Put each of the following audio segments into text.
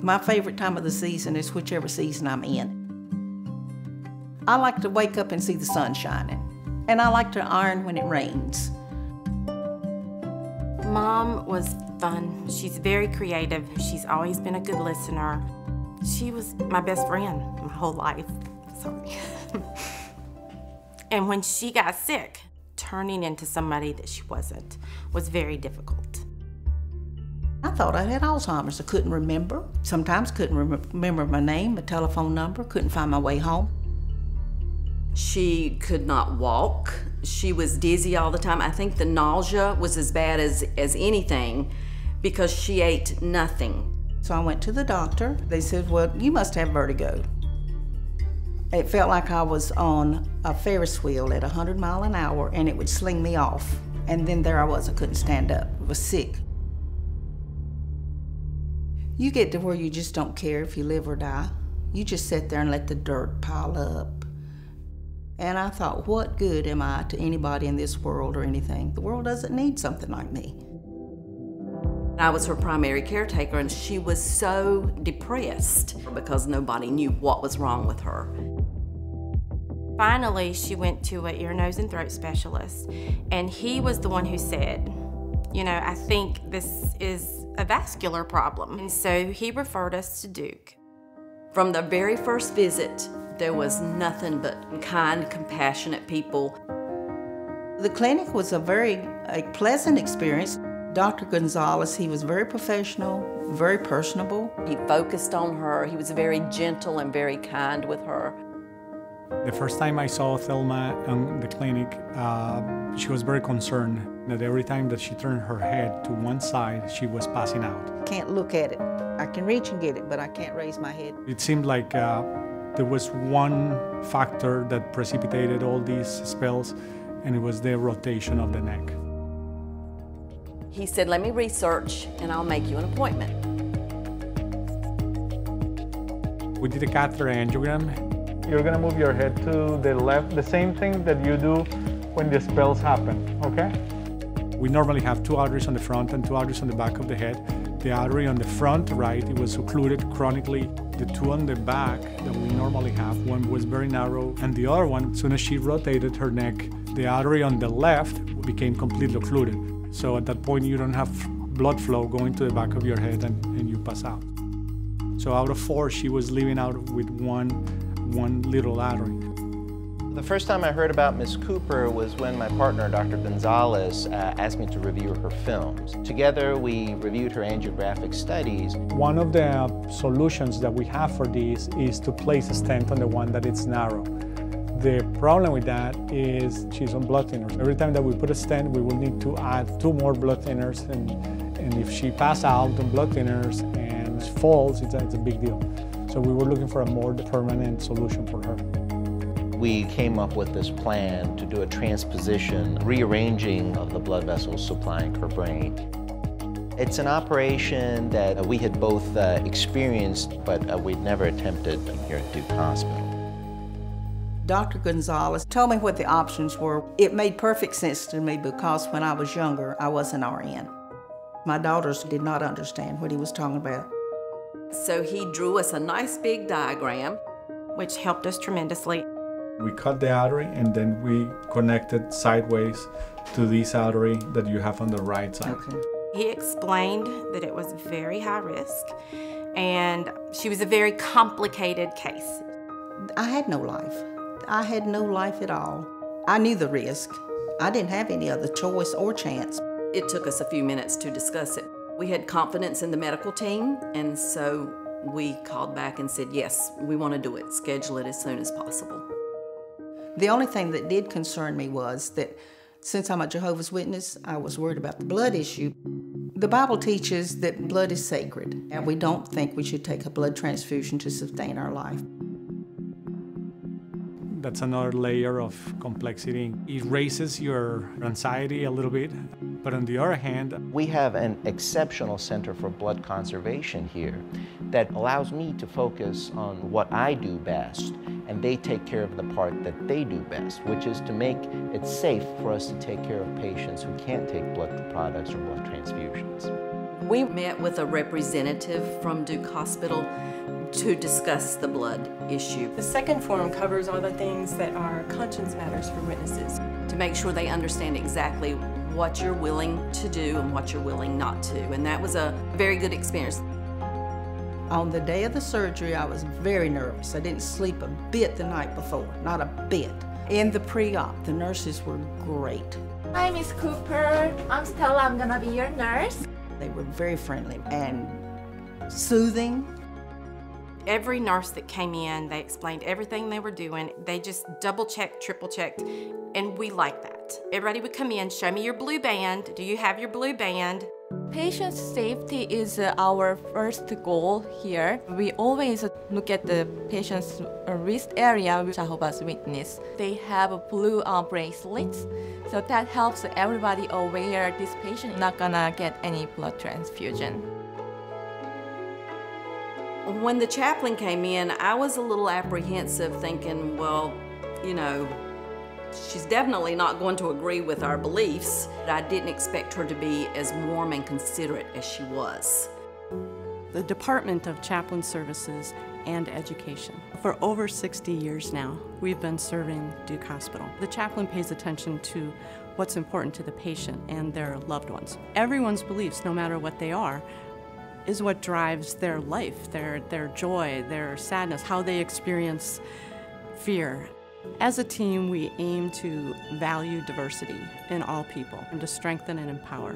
My favorite time of the season is whichever season I'm in. I like to wake up and see the sun shining, and I like to iron when it rains. Mom was fun. She's very creative. She's always been a good listener. She was my best friend my whole life. Sorry. And when she got sick, turning into somebody that she wasn't was very difficult. I thought I had Alzheimer's. I couldn't remember. Sometimes couldn't remember my name, my telephone number, couldn't find my way home. She could not walk. She was dizzy all the time. I think the nausea was as bad as anything because she ate nothing. So I went to the doctor. They said, well, you must have vertigo. It felt like I was on a Ferris wheel at 100 miles an hour and it would sling me off. And then there I was, I couldn't stand up. I was sick. You get to where you just don't care if you live or die. You just sit there and let the dirt pile up. And I thought, what good am I to anybody in this world or anything? The world doesn't need something like me. I was her primary caretaker, and she was so depressed because nobody knew what was wrong with her. Finally, she went to an ear, nose, and throat specialist, and he was the one who said, you know, I think this is a vascular problem. And so he referred us to Duke. From the very first visit, there was nothing but kind, compassionate people. The clinic was a very pleasant experience. Dr. Gonzalez, he was very professional, very personable. He focused on her. He was very gentle and very kind with her. The first time I saw Thelma in the clinic, she was very concerned that every time that she turned her head to one side, she was passing out. Can't look at it. I can reach and get it, but I can't raise my head. It seemed like there was one factor that precipitated all these spells, and it was the rotation of the neck. He said, let me research and I'll make you an appointment. We did a catheter angiogram. You're gonna move your head to the left, the same thing that you do when the spells happen, okay? We normally have two arteries on the front and two arteries on the back of the head. The artery on the front, right, it was occluded chronically. The two on the back that we normally have, one was very narrow, and the other one, as soon as she rotated her neck, the artery on the left became completely occluded. So at that point, you don't have blood flow going to the back of your head and you pass out. So out of 4, she was living out with one little artery. The first time I heard about Miss Cooper was when my partner, Dr. Gonzalez, asked me to review her films. Together, we reviewed her angiographic studies. One of the solutions that we have for this is to place a stent on the one that is narrow. The problem with that is she's on blood thinners. Every time that we put a stent, we will need to add 2 more blood thinners, and if she passes out on blood thinners and falls, it's a big deal. So we were looking for a more permanent solution for her. We came up with this plan to do a transposition, rearranging of the blood vessels supplying her brain. It's an operation that we had both experienced, but we'd never attempted here at Duke Hospital. Dr. Gonzalez told me what the options were. It made perfect sense to me because when I was younger, I was an RN. My daughters did not understand what he was talking about. So he drew us a nice big diagram, which helped us tremendously. We cut the artery and then we connected sideways to this artery that you have on the right side. Okay. He explained that it was very high risk and she was a very complicated case. I had no life. I had no life at all. I knew the risk. I didn't have any other choice or chance. It took us a few minutes to discuss it. We had confidence in the medical team, and so we called back and said, yes, we want to do it. Schedule it as soon as possible. The only thing that did concern me was that since I'm a Jehovah's Witness, I was worried about the blood issue. The Bible teaches that blood is sacred, and we don't think we should take a blood transfusion to sustain our life. That's another layer of complexity. It raises your anxiety a little bit, but on the other hand, we have an exceptional center for blood conservation here that allows me to focus on what I do best, and they take care of the part that they do best, which is to make it safe for us to take care of patients who can't take blood products or blood transfusions. We met with a representative from Duke Hospital to discuss the blood issue. The second form covers all the things that are conscience matters for witnesses. To make sure they understand exactly what you're willing to do and what you're willing not to. And that was a very good experience. On the day of the surgery, I was very nervous. I didn't sleep a bit the night before, not a bit. In the pre-op, the nurses were great. Hi, Miss Cooper. I'm Stella. I'm gonna be your nurse. They were very friendly and soothing. Every nurse that came in, they explained everything they were doing. They just double-checked, triple-checked, and we liked that. Everybody would come in, show me your blue band. Do you have your blue band? Patient safety is our first goal here. We always look at the patient's wrist area with Jehovah's Witness. They have blue bracelets, so that helps everybody aware this patient is not gonna get any blood transfusion. When the chaplain came in, I was a little apprehensive, thinking, well, you know, she's definitely not going to agree with our beliefs. I didn't expect her to be as warm and considerate as she was. The Department of Chaplain Services and Education. For over 60 years now, we've been serving Duke Hospital. The chaplain pays attention to what's important to the patient and their loved ones. Everyone's beliefs, no matter what they are, is what drives their life, their joy, their sadness, how they experience fear. As a team, we aim to value diversity in all people and to strengthen and empower.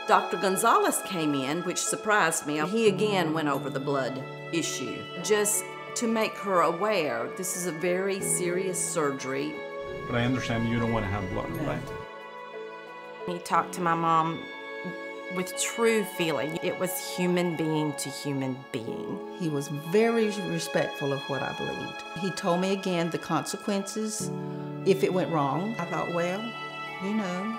Dr. Gonzalez came in, which surprised me. He again went over the blood issue, just to make her aware this is a very serious surgery. But I understand you don't want to have blood, right? He talked to my mom with true feeling. It was human being to human being. He was very respectful of what I believed. He told me again the consequences if it went wrong. I thought, well, you know,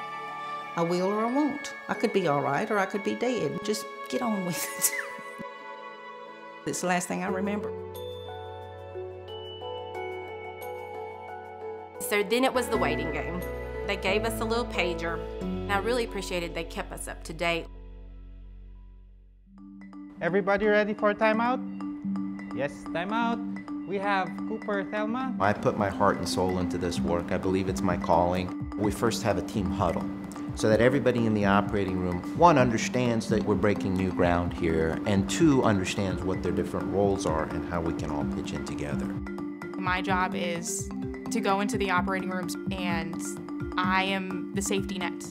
I will or I won't. I could be all right or I could be dead. Just get on with it. It's the last thing I remember. So then it was the waiting game. They gave us a little pager, and I really appreciated they kept us up to date. Everybody ready for timeout? Yes, timeout. We have Cooper, Thelma. I put my heart and soul into this work. I believe it's my calling. We first have a team huddle so that everybody in the operating room, one, understands that we're breaking new ground here, and two, understands what their different roles are and how we can all pitch in together. My job is to go into the operating rooms, and I am the safety net.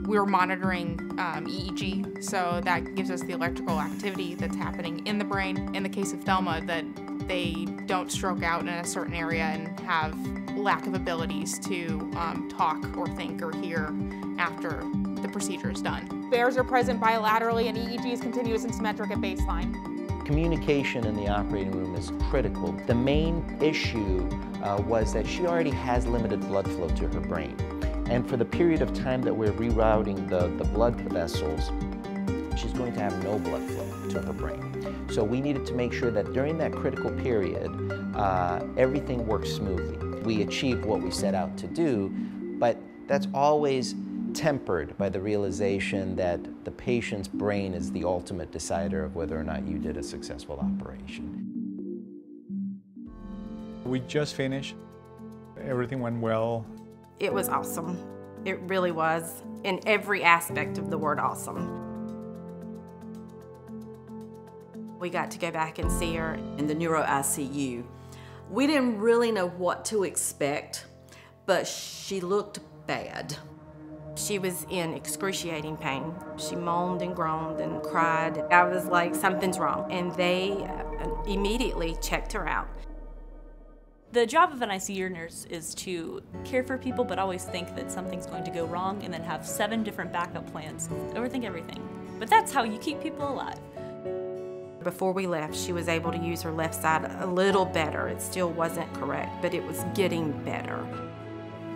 We're monitoring EEG, so that gives us the electrical activity that's happening in the brain. In the case of Thelma, that they don't stroke out in a certain area and have lack of abilities to talk or think or hear after the procedure is done. Bears are present bilaterally and EEG is continuous and symmetric at baseline. Communication in the operating room is critical. The main issue was that she already has limited blood flow to her brain. And for the period of time that we're rerouting the blood vessels, she's going to have no blood flow to her brain. So we needed to make sure that during that critical period, everything works smoothly. We achieved what we set out to do, but that's always tempered by the realization that the patient's brain is the ultimate decider of whether or not you did a successful operation. We just finished. Everything went well. It was awesome. It really was, in every aspect of the word awesome. We got to go back and see her In the neuro ICU. We didn't really know what to expect, but she looked bad. She was in excruciating pain. She moaned and groaned and cried. I was like, something's wrong. And they immediately checked her out. The job of an ICU nurse is to care for people, but always think that something's going to go wrong and then have 7 different backup plans. Overthink everything. But that's how you keep people alive. Before we left, she was able to use her left side a little better. It still wasn't correct, but it was getting better.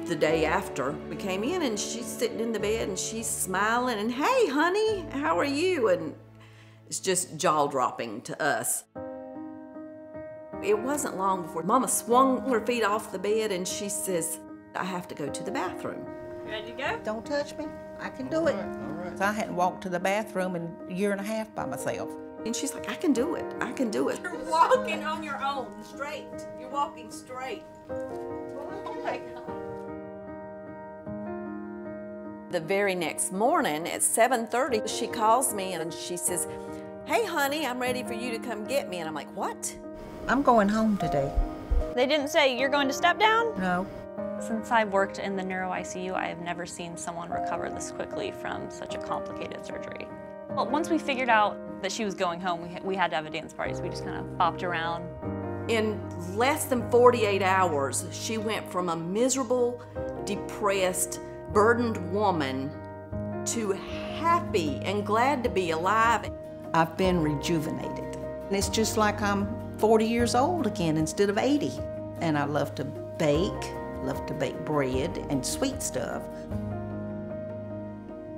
The day after, we came in and she's sitting in the bed and she's smiling and, hey, honey, how are you? And it's just jaw-dropping to us. It wasn't long before Mama swung her feet off the bed and she says, I have to go to the bathroom. You ready to go? Don't touch me. I can do it. All right. I hadn't walked to the bathroom in a year and a half by myself. And she's like, I can do it. I can do it. You're walking on your own, straight. You're walking straight. Oh my God. The very next morning at 7:30, she calls me and she says, hey, honey, I'm ready for you to come get me. And I'm like, what? I'm going home today. They didn't say you're going to step down? No. Since I've worked in the neuro ICU, I have never seen someone recover this quickly from such a complicated surgery. Well, once we figured out that she was going home, we had to have a dance party, so we just kind of bopped around. In less than 48 hours, she went from a miserable, depressed, burdened woman to happy and glad to be alive. I've been rejuvenated. And it's just like I'm 40 years old again instead of 80. And I love to bake bread and sweet stuff.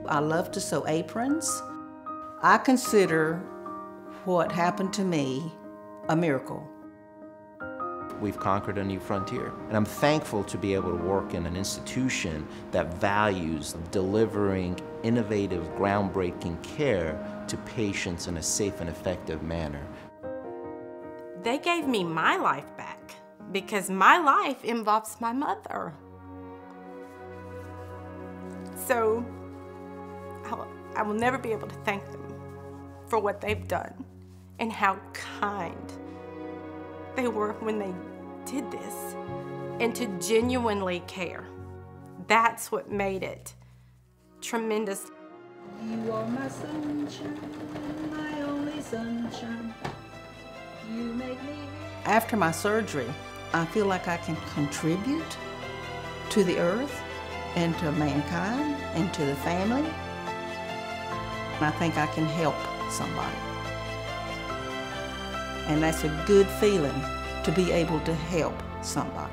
I love to sew aprons. I consider what happened to me a miracle. We've conquered a new frontier. And I'm thankful to be able to work in an institution that values delivering innovative, groundbreaking care to patients in a safe and effective manner. They gave me my life back because my life involves my mother. So I will never be able to thank them for what they've done and how kind they were when they did this, and to genuinely care. That's what made it tremendous. You are my sunshine, my only sunshine. You make me happy. After my surgery, I feel like I can contribute to the earth and to mankind and to the family. And I think I can help somebody. And that's a good feeling, to be able to help somebody.